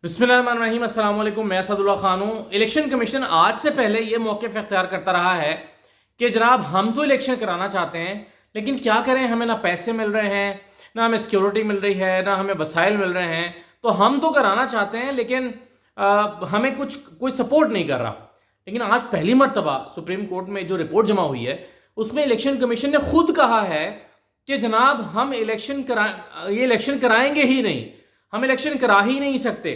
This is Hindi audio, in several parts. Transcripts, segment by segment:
बिस्मिल्लाहिर्रहमानिर्रहीम, अस्सलाम वालेकुम। मैं असदुल्ला खान हूँ। इलेक्शन कमीशन आज से पहले ये मौक़िफ़ इख्तियार करता रहा है कि जनाब हम तो इलेक्शन कराना चाहते हैं, लेकिन क्या करें, हमें ना पैसे मिल रहे हैं, ना हमें सिक्योरिटी मिल रही है, ना हमें वसाइल मिल रहे हैं। तो हम तो कराना चाहते हैं, लेकिन हमें कोई सपोर्ट नहीं कर रहा। लेकिन आज पहली मरतबा सुप्रीम कोर्ट में जो रिपोर्ट जमा हुई है, उसमें इलेक्शन कमीशन ने खुद कहा है कि जनाब हम ये इलेक्शन कराएंगे ही नहीं, हम इलेक्शन करा ही नहीं सकते,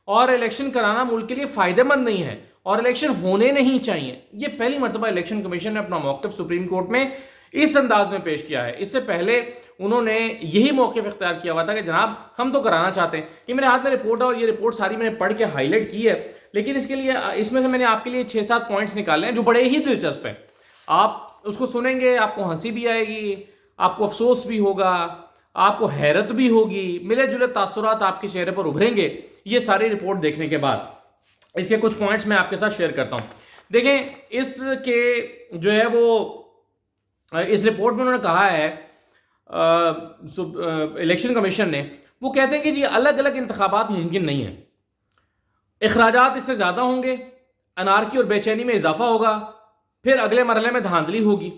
और इलेक्शन कराना मुल्क के लिए फ़ायदेमंद नहीं है, और इलेक्शन होने नहीं चाहिए। ये पहली मरतबा इलेक्शन कमीशन ने अपना मौक़िफ़ सुप्रीम कोर्ट में इस अंदाज में पेश किया है। इससे पहले उन्होंने यही मौक़िफ़ इख्तियार किया हुआ था कि जनाब हम तो कराना चाहते हैं। ये मेरे हाथ में रिपोर्ट है और ये रिपोर्ट सारी मैंने पढ़ के हाईलाइट की है, लेकिन इसमें से मैंने आपके लिए 6-7 पॉइंट्स निकाले हैं जो बड़े ही दिलचस्प हैं। आप उसको सुनेंगे, आपको हंसी भी आएगी, आपको अफसोस भी होगा, आपको हैरत भी होगी, मिले जुले तासुरात आपके चेहरे पर उभरेंगे ये सारी रिपोर्ट देखने के बाद। इसके कुछ पॉइंट्स मैं आपके साथ शेयर करता हूं। देखें, इसके जो है वो इस रिपोर्ट में उन्होंने कहा है, इलेक्शन कमीशन ने, वो कहते हैं कि जी अलग अलग इंतखाबात मुमकिन नहीं है, अखराजात इससे ज़्यादा होंगे, अनारकी और बेचैनी में इजाफा होगा, फिर अगले मरहले में धांधली होगी।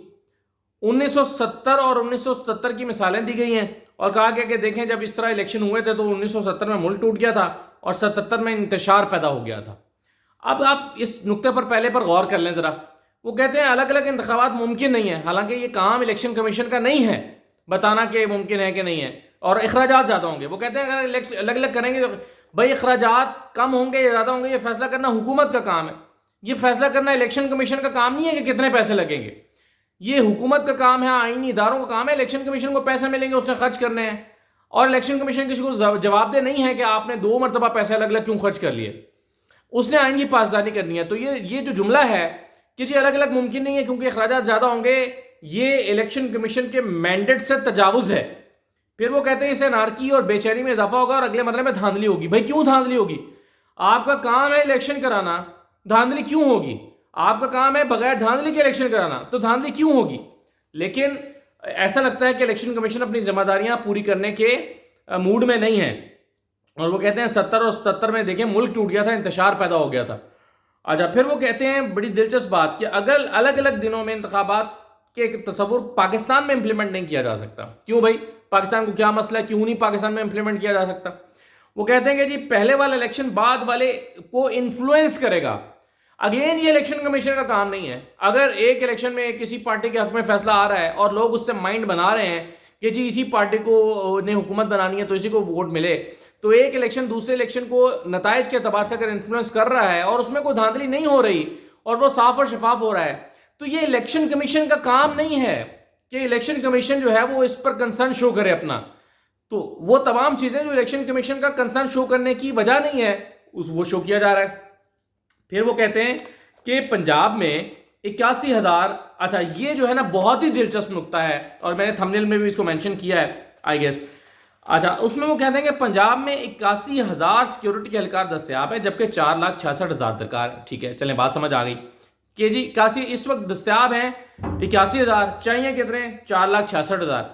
1970 और 1977 की मिसालें दी गई हैं और कहा गया कि देखें, जब इस तरह इलेक्शन हुए थे तो 1970 में मुल्क टूट गया था और 77 में इंतशार पैदा हो गया था। अब आप इस नुक्ते पर पहले पर गौर कर लें ज़रा। वो कहते हैं अलग अलग इंतखाबात मुमकिन नहीं है, हालांकि ये काम इलेक्शन कमीशन का नहीं है बताना कि मुमकिन है कि नहीं है, और अखराजात ज़्यादा होंगे। वो कहते हैं अगर अलग अलग करेंगे तो भाई अखराजात कम होंगे या ज़्यादा होंगे, ये फैसला करना हुकूमत का काम है। ये फैसला करना इलेक्शन कमीशन का काम नहीं है कि कितने पैसे लगेंगे। ये हुकूमत का काम है, आईनी इदारों का काम है। इलेक्शन कमीशन को पैसे मिलेंगे, उसने खर्च करने हैं, और इलेक्शन कमीशन किसी को जवाबदेह नहीं है कि आपने 2 मरतबा पैसे अलग अलग क्यों खर्च कर लिए। उसने आइन की पासदारी करनी है। तो ये जो जुमला है कि जी अलग अलग मुमकिन नहीं है क्योंकि अखराजात ज़्यादा होंगे, ये इलेक्शन कमीशन के मैंडेट से तजावुज़ है। फिर वो कहते हैं इससे नारकी और बेचैनी में इजाफा होगा और अगले मरहले में धांधली होगी। भाई क्यों धांधली होगी? आपका काम है इलेक्शन कराना, धांधली क्यों होगी? आपका काम है बगैर धांधली के इलेक्शन कराना, तो धांधली क्यों होगी? लेकिन ऐसा लगता है कि इलेक्शन कमीशन अपनी जिम्मेदारियां पूरी करने के मूड में नहीं है। और वो कहते हैं 70 और 77 में देखें मुल्क टूट गया था, इंतशार पैदा हो गया था। अच्छा, फिर वो कहते हैं बड़ी दिलचस्प बात कि अगर अलग अलग दिनों में इंतखाबात के तस्वुर पाकिस्तान में इंप्लीमेंट नहीं किया जा सकता। क्यों भाई? पाकिस्तान को क्या मसला है, क्यों नहीं पाकिस्तान में इंप्लीमेंट किया जा सकता? वो कहते हैं कि जी पहले वाला इलेक्शन बाद वाले को इन्फ्लुएंस करेगा। अगेन ये इलेक्शन कमीशन का काम नहीं है। अगर एक इलेक्शन में किसी पार्टी के हक में फैसला आ रहा है और लोग उससे माइंड बना रहे हैं कि जी इसी पार्टी को ने हुकूमत बनानी है तो इसी को वोट मिले, तो एक इलेक्शन दूसरे इलेक्शन को नताइज के अतबार से अगर इन्फ्लुएंस कर रहा है और उसमें कोई धांधली नहीं हो रही और वो साफ और शफाफ हो रहा है, तो ये इलेक्शन कमीशन का काम नहीं है कि इलेक्शन कमीशन जो है वो इस पर कंसर्न शो करे अपना। तो वो तमाम चीज़ें जो इलेक्शन कमीशन का कंसर्न शो करने की वजह नहीं है, वो शो किया जा रहा है। फिर वो कहते हैं कि पंजाब में 81,000, अच्छा ये जो है ना बहुत ही दिलचस्प नुक्ता है और मैंने थंबनेल में भी इसको मेंशन किया है आई गेस। अच्छा, उसमें वो कहते हैं कि पंजाब में 81,000 सिक्योरिटी के एहलकार दस्तयाब है, जबकि 4,66,000 दरकार है। ठीक है, चलें बात समझ आ गई कि जी 81 इस वक्त दस्तयाब हैं, 81,000 चाहिए कितने? 4,66,000।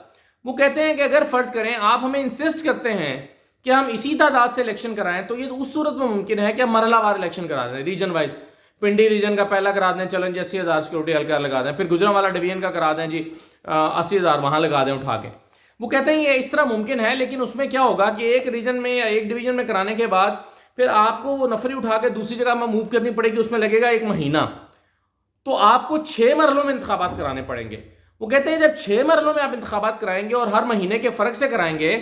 वो कहते हैं कि अगर फ़र्ज़ करें आप हमें इंसिस्ट करते हैं कि हम इसी तादाद से इलेक्शन कराएं, तो ये तो उस सूरत में मुमकिन है कि हम मरहलावार इलेक्शन करा दें, रीजन वाइज। पिंडी रीजन का पहला करा दें, चलें जी 80,000 सिक्योरिटी हल्का लगा दें, फिर गुजरांवाला डिवीजन का करा दें जी 80,000 वहाँ लगा दें उठा के। वो कहते हैं ये इस तरह मुमकिन है, लेकिन उसमें क्या होगा कि एक रीजन में या एक डिवीजन में कराने के बाद फिर आपको वो नफरी उठा के दूसरी जगह में मूव करनी पड़ेगी, उसमें लगेगा 1 महीना। तो आपको 6 मरहलों में इंतखाबात कराने पड़ेंगे। वो कहते हैं जब 6 मरहलों में आप इंतखाबात कराएंगे और हर महीने के फ़र्क से कराएंगे,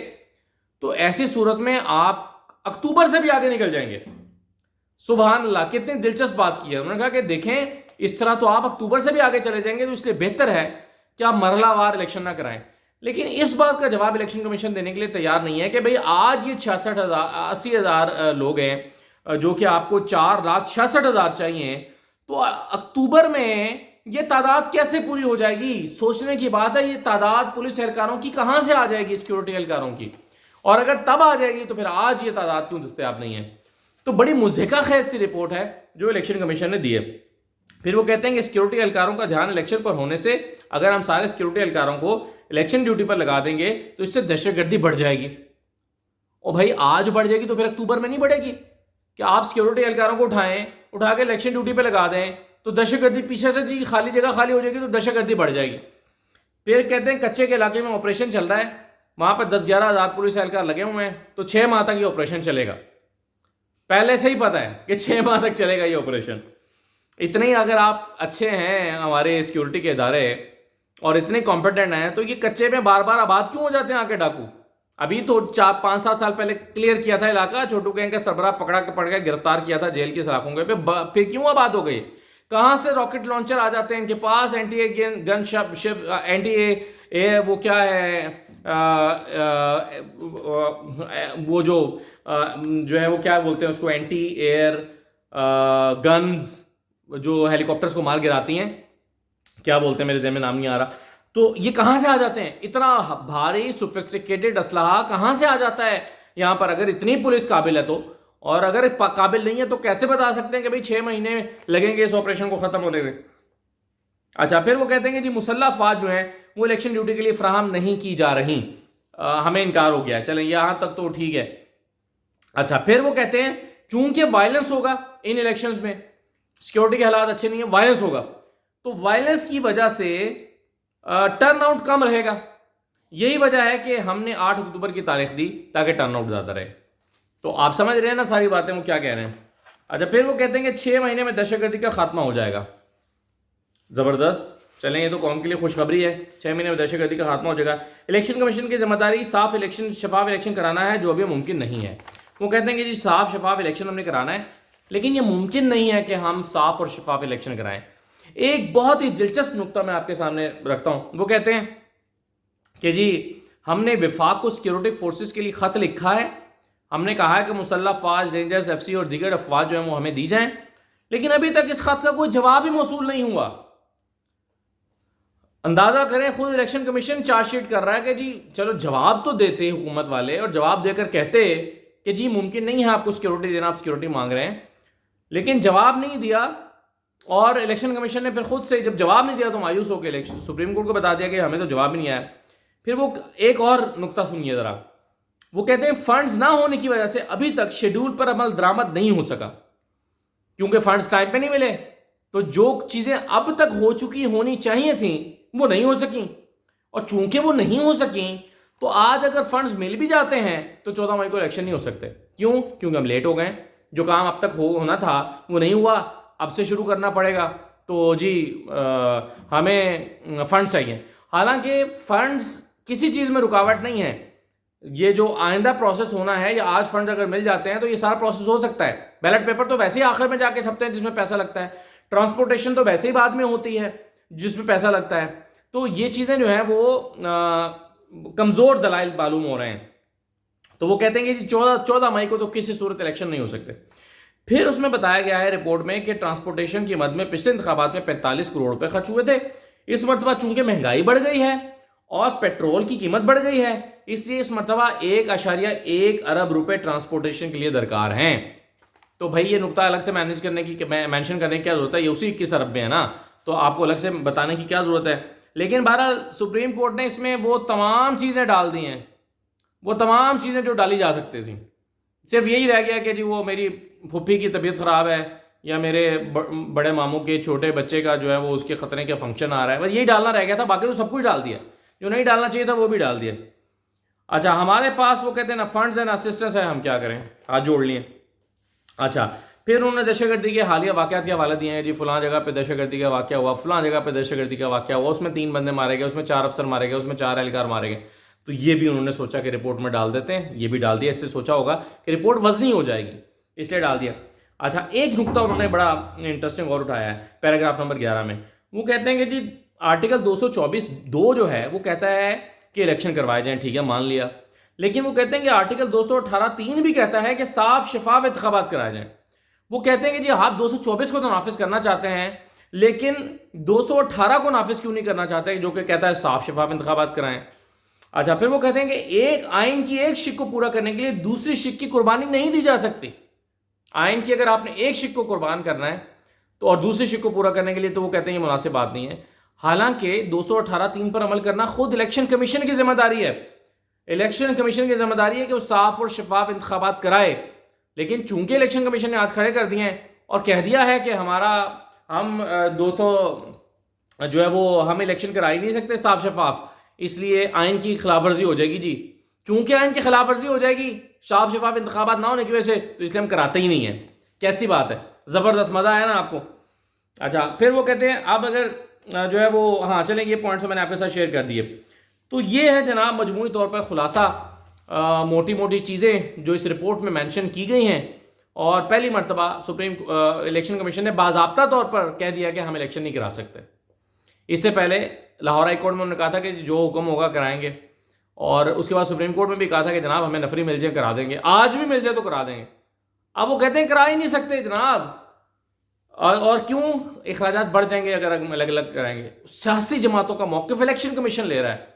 तो ऐसी सूरत में आप अक्टूबर से भी आगे निकल जाएंगे। सुभान अल्लाह, कितनी दिलचस्प बात की है। उन्होंने कहा कि देखें इस तरह तो आप अक्टूबर से भी आगे चले जाएंगे, तो इसलिए बेहतर है कि आप मरहलावार इलेक्शन ना कराएं। लेकिन इस बात का जवाब इलेक्शन कमीशन देने के लिए तैयार नहीं है कि भाई आज ये 80,000 लोग हैं जो कि आपको 4,66,000 चाहिए, तो अक्टूबर में ये तादाद कैसे पूरी हो जाएगी? सोचने की बात है। ये तादाद पुलिस एहलकारों की कहां से आ जाएगी, सिक्योरिटी एहलकारों की? और अगर तब आ जाएगी तो फिर आज ये तादाद क्यों दस्तयाब नहीं है? तो बड़ी मुज़हिका खेज सी रिपोर्ट है जो इलेक्शन कमीशन ने दी है। फिर वो कहते हैं कि सिक्योरिटी एहलकारों का ध्यान इलेक्शन पर होने से अगर हम सारे सिक्योरिटी एहलकारों को इलेक्शन ड्यूटी पर लगा देंगे तो इससे दहशतगर्दी बढ़ जाएगी। और भाई आज बढ़ जाएगी तो फिर अक्टूबर में नहीं बढ़ेगी। कि आप सिक्योरिटी एहलकारों को उठा के इलेक्शन ड्यूटी पे लगा दें तो दहशतगर्दी पीछे से जी खाली जगह खाली हो जाएगी तो दहशतगर्दी बढ़ जाएगी। फिर कहते हैं कच्चे के इलाके में ऑपरेशन चल रहा है, वहां पर 10-11 हज़ार पुलिस एहलकार लगे हुए हैं, तो 6 माह तक ये ऑपरेशन चलेगा। पहले से ही पता है कि 6 माह तक चलेगा ये ऑपरेशन। इतने ही अगर आप अच्छे हैं हमारे सिक्योरिटी के इदारे और इतने कॉम्पिटेंट हैं तो ये कच्चे में बार बार आबाद क्यों हो जाते हैं आके डाकू? अभी तो 4-5-7 साल पहले क्लियर किया था इलाका, छोटू गैंग का सरबराह पकड़ के गिरफ्तार किया था जेल की सलाखों के पे, फिर क्यों आबाद हो गई? कहां से रॉकेट लॉन्चर आ जाते हैं इनके पास, anti a gun ship, anti a वो क्या है वो जो है वो क्या बोलते हैं उसको, एंटी एयर गन्स जो हेलीकॉप्टर्स को मार गिराती हैं, क्या बोलते हैं मेरे ज़हन में नाम नहीं आ रहा। तो ये कहां से आ जाते हैं? इतना भारी सोफिस्टिकेटेड असलहा कहां से आ जाता है यहां पर? अगर इतनी पुलिस काबिल है तो, और अगर काबिल नहीं है तो कैसे बता सकते हैं कि भाई 6 महीने लगेंगे इस ऑपरेशन को खत्म होने में? अच्छा, फिर वो कहते हैं कि जी मुसल्ला अफवाज जो है वो इलेक्शन ड्यूटी के लिए फ्राहम नहीं की जा रही, हमें इनकार हो गया है। चलें यहां तक तो ठीक है। अच्छा, फिर वो कहते हैं चूंकि वायलेंस होगा इन इलेक्शंस में, सिक्योरिटी के हालात अच्छे नहीं है, वायलेंस होगा, तो वायलेंस की वजह से टर्न आउट कम रहेगा। यही वजह है कि हमने 8 अक्टूबर की तारीख दी ताकि टर्न आउट ज़्यादा रहे। तो आप समझ रहे हैं ना सारी बातें वो क्या कह रहे हैं। अच्छा, फिर वो कहते हैं कि 6 महीने में दहशतगर्दी का खात्मा हो जाएगा। ज़बरदस्त, चलें ये तो कौम के लिए खुशखबरी है, 6 महीने में दहशतगर्दी का खात्मा हो जाएगा। इलेक्शन कमीशन की जिम्मेदारी साफ इलेक्शन, शफाफ इलेक्शन कराना है, जो अभी मुमकिन नहीं है। वो कहते हैं कि जी साफ शफाफ इलेक्शन हमने कराना है, लेकिन ये मुमकिन नहीं है कि हम साफ और शफाफ इलेक्शन कराएं। एक बहुत ही दिलचस्प नुक्ता मैं आपके सामने रखता हूं। वो कहते हैं कि जी हमने विफाक को सिक्योरिटी फोर्सेस के लिए खत लिखा है, हमने कहा है कि मुसल्लह फाज, रेंजर्स, एफसी और दीगर अफवाज जो है वो हमें दी जाएं, लेकिन अभी तक इस खत का कोई जवाब ही मौसूल नहीं हुआ। अंदाजा करें, खुद इलेक्शन कमीशन चार्जशीट कर रहा है कि जी चलो जवाब तो देते हुकूमत वाले, और जवाब देकर कहते कि जी मुमकिन नहीं है आपको सिक्योरिटी देना, आप सिक्योरिटी मांग रहे हैं, लेकिन जवाब नहीं दिया। और इलेक्शन कमीशन ने फिर खुद से जब जवाब नहीं दिया तो मायूस होकर इलेक्शन सुप्रीम कोर्ट को बता दिया कि हमें तो जवाब ही नहीं आया। फिर वो एक और नुक्ता सुनिए ज़रा, वो कहते हैं फंड्स ना होने की वजह से अभी तक शेड्यूल पर अमल दरामद नहीं हो सका, क्योंकि फंड्स टाइम पे नहीं मिले, तो जो चीज़ें अब तक हो चुकी होनी चाहिए थी वो नहीं हो सकी, और चूंकि वो नहीं हो सकी तो आज अगर फंड्स मिल भी जाते हैं तो 14 मई को इलेक्शन नहीं हो सकते। क्यों? क्योंकि हम लेट हो गए, जो काम अब तक होना था वो नहीं हुआ, अब से शुरू करना पड़ेगा। तो जी हमें फंड्स चाहिए। हालांकि फंड्स किसी चीज़ में रुकावट नहीं है, ये जो आइंदा प्रोसेस होना है, या आज फंड्स अगर मिल जाते हैं तो ये सारा प्रोसेस हो सकता है। बैलेट पेपर तो वैसे ही आखिर में जाके छपते हैं जिसमें पैसा लगता है, ट्रांसपोर्टेशन तो वैसे ही बाद में होती है जिसमें पैसा लगता है। तो ये चीज़ें जो हैं वो कमज़ोर दलाइल मालूम हो रहे हैं। तो वो कहते हैं कि 14 मई को तो किसी सूरत इलेक्शन नहीं हो सकते। फिर उसमें बताया गया है रिपोर्ट में कि ट्रांसपोर्टेशन की मद में पिछले इंतखाबात में 45 करोड़ रुपए खर्च हुए थे। इस मरतबा चूंकि महंगाई बढ़ गई है और पेट्रोल की कीमत बढ़ गई है, इसलिए इस मरतबा 1.1 अरब रुपए ट्रांसपोर्टेशन के लिए दरकार हैं। तो भाई ये नुकता अलग से मैनेज करने की, मेंशन करने की क्या जरूरत है? ये उसी 21 अरब में है ना, तो आपको अलग से बताने की क्या जरूरत है? लेकिन बहरहाल सुप्रीम कोर्ट ने इसमें वो तमाम चीज़ें डाल दी हैं, वो तमाम चीज़ें जो डाली जा सकती थी। सिर्फ यही रह गया कि जी वो मेरी फूफी की तबीयत ख़राब है, या मेरे बड़े मामू के छोटे बच्चे का जो है वो उसके ख़तरे का फंक्शन आ रहा है, बस यही डालना रह गया था। बाकी तो सब कुछ डाल दिया, जो नहीं डालना चाहिए था वो भी डाल दिया। अच्छा, हमारे पास वो कहते हैं ना फंड्स एंड असिस्टेंस है, हम क्या करें? हाथ जोड़ लिए। अच्छा, फिर उन्होंने दहशतगर्दी के हालिया वाक़यात के हवाले दिए हैं। जी फलां जगह पे दहशतगर्दी का वाक़या हुआ, फलां जगह पे दहशतगर्दी का वाक़या हुआ, उसमें 3 बंदे मारे गए, उसमें 4 अफसर मारे गए, उसमें 4 एहलकार मारे गए। तो ये भी उन्होंने सोचा कि रिपोर्ट में डाल देते हैं, ये भी डाल दिया। इससे सोचा होगा कि रिपोर्ट वज़नी हो जाएगी, इसलिए डाल दिया। अच्छा, एक नुकता उन्होंने बड़ा इंटरेस्टिंग और उठाया है पैराग्राफ नंबर 11 में। वो कहते हैं कि जी आर्टिकल 224(2) जो है वो कहता है कि इलेक्शन करवाए जाएँ, ठीक है मान लिया, लेकिन वो कहते हैं कि आर्टिकल 218(3) भी कहता है कि साफ शफाफ इंतखाबात कराए जाएँ। वो कहते हैं कि जी आप 224 को तो नाफिज करना चाहते हैं, लेकिन 218 को नाफिज क्यों नहीं करना चाहते, जो कि कहता है साफ शफाफ इंतखाबात कराएं। अच्छा, फिर वो कहते हैं कि एक आइन की एक शिक को पूरा करने के लिए दूसरी शिक की कुर्बानी नहीं दी जा सकती। आइन की अगर आपने एक शिक को कुर्बान करना है तो, और दूसरी शिक को पूरा करने के लिए, तो वो कहते हैं ये मुनासिब बात नहीं है। हालांकि 218(3) पर अमल करना खुद इलेक्शन कमीशन की जिम्मेदारी है। इलेक्शन कमीशन की जिम्मेदारी है कि वो साफ और शफाफ इंतखाबात कराए, लेकिन चूंकि इलेक्शन कमीशन ने हाथ खड़े कर दिए हैं और कह दिया है कि हम 200 जो है वो हम इलेक्शन करा ही नहीं सकते साफ शफाफ, इसलिए आइन की खिलाफ वर्जी हो जाएगी जी। चूंकि आइन की खिलाफ वर्जी हो जाएगी साफ शफाफ इंतखाबात ना होने की वजह से, तो इसलिए हम कराते ही नहीं है। कैसी बात है, ज़बरदस्त, मज़ा आया ना आपको। अच्छा, फिर वो कहते हैं अब अगर जो है वो, हाँ चलें, ये पॉइंट्स मैंने आपके साथ शेयर कर दिए। तो ये है जनाब मजमूई तौर पर खुलासा, मोटी मोटी चीज़ें जो इस रिपोर्ट में मेंशन की गई हैं। और पहली मरतबा सुप्रीम इलेक्शन कमीशन ने बाज़ाब्ता तौर पर कह दिया कि हम इलेक्शन नहीं करा सकते। इससे पहले लाहौर हाई कोर्ट में उन्होंने कहा था कि जो हुक्म होगा कराएंगे, और उसके बाद सुप्रीम कोर्ट में भी कहा था कि जनाब हमें नफरी मिल जाए करा देंगे, आज भी मिल जाए तो करा देंगे। अब वो कहते हैं करा ही नहीं सकते जनाब। और क्यों, अखराजात बढ़ जाएंगे अगर अलग अलग कराएंगे। सियासी जमातों का मौक़िफ़ इलेक्शन कमीशन ले रहा है,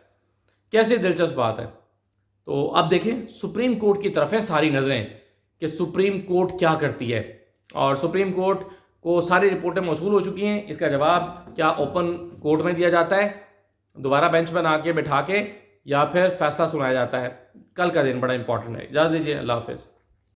कैसी दिलचस्प बात है। तो अब देखें सुप्रीम कोर्ट की तरफ है सारी नज़रें कि सुप्रीम कोर्ट क्या करती है, और सुप्रीम कोर्ट को सारी रिपोर्टें मौसूल हो चुकी हैं। इसका जवाब क्या ओपन कोर्ट में दिया जाता है, दोबारा बेंच बना के बिठा के, या फिर फैसला सुनाया जाता है। कल का दिन बड़ा इंपॉर्टेंट है। इजाज़त दीजिए, अल्लाह हाफ़िज़।